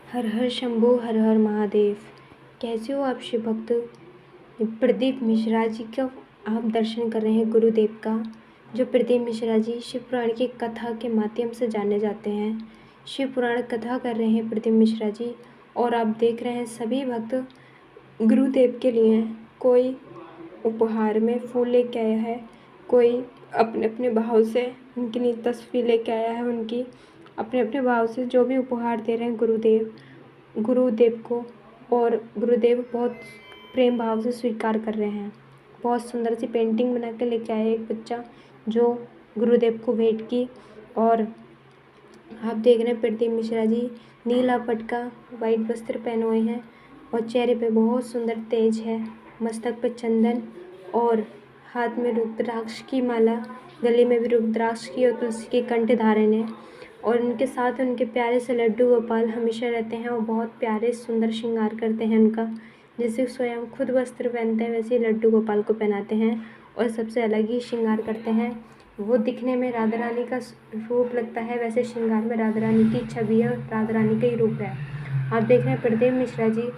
हर हर शंभो हर हर महादेव। कैसे हो आप शिव भक्त? प्रदीप मिश्रा जी का आप दर्शन कर रहे हैं, गुरुदेव का। जो प्रदीप मिश्रा जी शिव पुराण की कथा के माध्यम से जाने जाते हैं। शिव पुराण कथा कर रहे हैं प्रदीप मिश्रा जी, और आप देख रहे हैं सभी भक्त गुरुदेव के लिए कोई उपहार में फूल लेके आया है, कोई अपने अपने भाव से उनके लिए तस्वीर लेके आया है। उनकी अपने अपने भाव से जो भी उपहार दे रहे हैं गुरुदेव को, और गुरुदेव बहुत प्रेम भाव से स्वीकार कर रहे हैं। बहुत सुंदर सी पेंटिंग बना के लेके आया एक बच्चा, जो गुरुदेव को भेंट की। और आप देख रहे हैं प्रदीप मिश्रा जी नीला पटका वाइट वस्त्र पहने हुए हैं, और चेहरे पे बहुत सुंदर तेज है, मस्तक पे चंदन, और हाथ में रुद्राक्ष की माला, गले में भी रुद्राक्ष की और तुलसी के कंठ धारण है। और उनके साथ उनके प्यारे से लड्डू गोपाल हमेशा रहते हैं, और बहुत प्यारे सुंदर श्रृंगार करते हैं उनका। जैसे स्वयं खुद वस्त्र पहनते हैं वैसे ही लड्डू गोपाल को पहनाते हैं, और सबसे अलग ही श्रृंगार करते हैं। वो दिखने में राधा रानी का रूप लगता है, वैसे श्रृंगार में राधा रानी की छवि है, राधा रानी का ही रूप है। आप देख रहे हैं प्रदीप मिश्रा जी,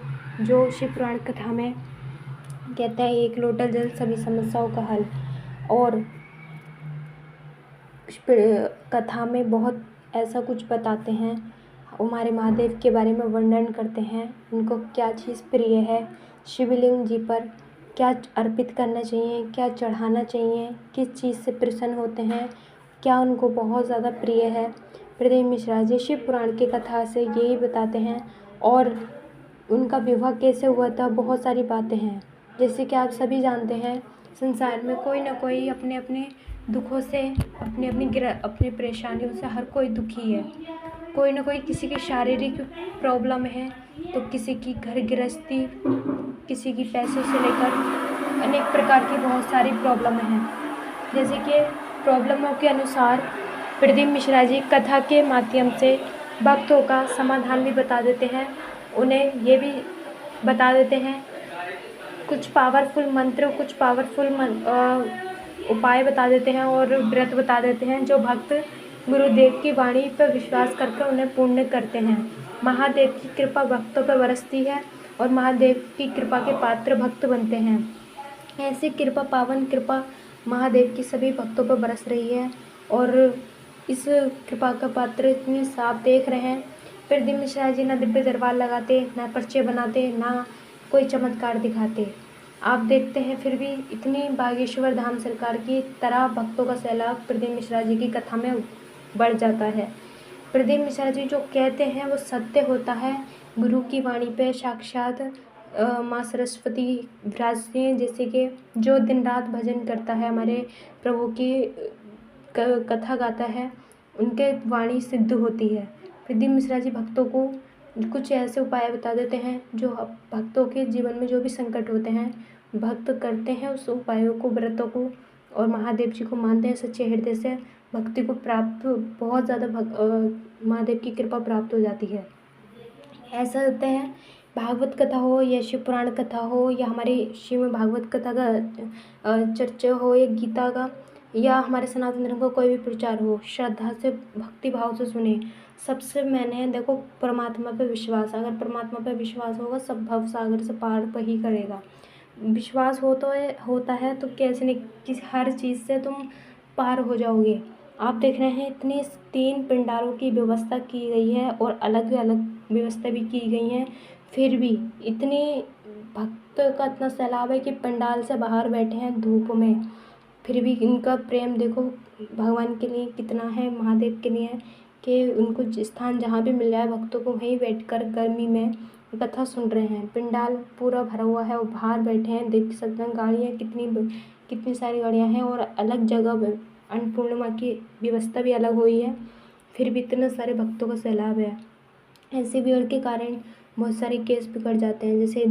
जो शिव पुराण कथा में कहता है एक लोटा जल सभी समस्याओं का हल। और कथा में बहुत ऐसा कुछ बताते हैं, हमारे महादेव के बारे में वर्णन करते हैं, उनको क्या चीज़ प्रिय है, शिवलिंग जी पर क्या अर्पित करना चाहिए, क्या चढ़ाना चाहिए, किस चीज़ से प्रसन्न होते हैं, क्या उनको बहुत ज़्यादा प्रिय है। प्रदीप मिश्रा जी शिव पुराण की कथा से यही बताते हैं, और उनका विवाह कैसे हुआ था, बहुत सारी बातें हैं। जैसे कि आप सभी जानते हैं, संसार में कोई ना कोई अपने अपने दुखों से, अपनी परेशानियों से हर कोई दुखी है। कोई ना कोई किसी की शारीरिक प्रॉब्लम है, तो किसी की घर गृहस्थी, किसी की पैसों से लेकर अनेक प्रकार की बहुत सारी प्रॉब्लम हैं। जैसे कि प्रॉब्लमों के अनुसार प्रदीप मिश्रा जी कथा के माध्यम से भक्तों का समाधान भी बता देते हैं। उन्हें ये भी बता देते हैं कुछ पावरफुल मंत्र, कुछ पावरफुल उपाय बता देते हैं, और व्रत बता देते हैं जो भक्त गुरुदेव की वाणी पर विश्वास करके उन्हें पूर्ण करते हैं। महादेव की कृपा भक्तों पर बरसती है, और महादेव की कृपा के पात्र भक्त बनते हैं। ऐसी कृपा, पावन कृपा महादेव की सभी भक्तों पर बरस रही है, और इस कृपा का पात्र इतनी साफ देख रहे हैं। प्रदीप मिश्रा जी ना दिव्य दरबार लगाते, ना पर्चे बनाते, ना कोई चमत्कार दिखाते। आप देखते हैं फिर भी इतनी बागेश्वर धाम सरकार की तरह भक्तों का सैलाब प्रदीप मिश्रा जी की कथा में बढ़ जाता है। प्रदीप मिश्रा जी जो कहते हैं वो सत्य होता है। गुरु की वाणी पे साक्षात माँ सरस्वती विराजती हैं। जैसे कि जो दिन रात भजन करता है, हमारे प्रभु की कथा गाता है, उनके वाणी सिद्ध होती है। प्रदीप मिश्रा जी भक्तों को कुछ ऐसे उपाय बता देते हैं जो भक्तों के जीवन में जो भी संकट होते हैं, भक्त करते हैं उस उपायों को, व्रतों को, और महादेव जी को मानते हैं सच्चे हृदय से, भक्ति को प्राप्त बहुत ज़्यादा महादेव की कृपा प्राप्त हो जाती है। ऐसा होता है, भागवत कथा हो या शिव पुराण कथा हो, या हमारी श्रीमद् भागवत कथा का चर्चा हो, या गीता का, या हमारे सनातन धर्म का कोई भी प्रचार हो, श्रद्धा से भक्ति भाव से सुने। सबसे मैंने देखो परमात्मा पे विश्वास, अगर परमात्मा पे विश्वास होगा सब भव सागर से पार पर ही करेगा। विश्वास होता है तो कैसे नहीं, किसी हर चीज़ से तुम पार हो जाओगे। आप देख रहे हैं इतनी 3 पंडालों की व्यवस्था की गई है, और अलग अलग व्यवस्था भी की गई हैं, फिर भी इतनी भक्त का इतना सैलाब है कि पंडाल से बाहर बैठे हैं धूप में, फिर भी इनका प्रेम देखो भगवान के लिए कितना है, महादेव के लिए, कि उनको स्थान जहाँ भी मिल जाए भक्तों को वहीं बैठकर गर्मी में कथा सुन रहे हैं। पंडाल पूरा भरा हुआ है और बाहर बैठे हैं, देख सकते हैं गाड़ियाँ कितनी सारी गाड़ियाँ हैं, और अलग जगह अन्नपूर्णिमा की व्यवस्था भी अलग हुई है, फिर भी इतने सारे भक्तों का सैलाब है। ऐसी भीड़ के कारण बहुत सारे केस बिगड़ जाते हैं, जैसे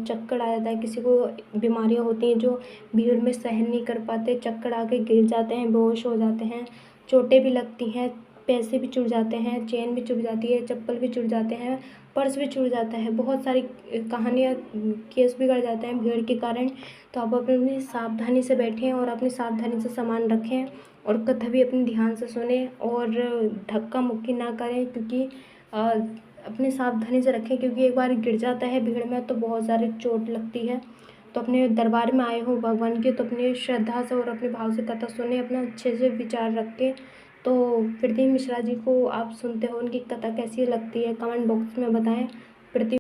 चक्कर आ जाता है, किसी को बीमारियां होती हैं जो भीड़ में सहन नहीं कर पाते, चक्कर आके गिर जाते हैं, बेहोश हो जाते हैं, चोटें भी लगती हैं, पैसे भी छूट जाते हैं, चेन भी छूट जाती है, चप्पल भी छूट जाते हैं, पर्स भी छूट जाता है, बहुत सारी कहानियाँ, केस बिगड़ जाते हैं भीड़ के कारण। तो आप अपनी सावधानी से बैठें और अपनी सावधानी से सामान रखें, और कथा भी अपने ध्यान से सुने, और धक्का मुक्की ना करें, क्योंकि अपनी सावधानी से रखें, क्योंकि एक बार गिर जाता है भीड़ में तो बहुत ज़्यादा चोट लगती है। तो अपने दरबार में आए हो भगवान के, तो अपनी श्रद्धा से और अपने भाव से कथा सुने, अपना अच्छे से विचार रख के। तो प्रदीप मिश्रा जी को आप सुनते हो, उनकी कथा कैसी लगती है कमेंट बॉक्स में बताएं। प्रदीप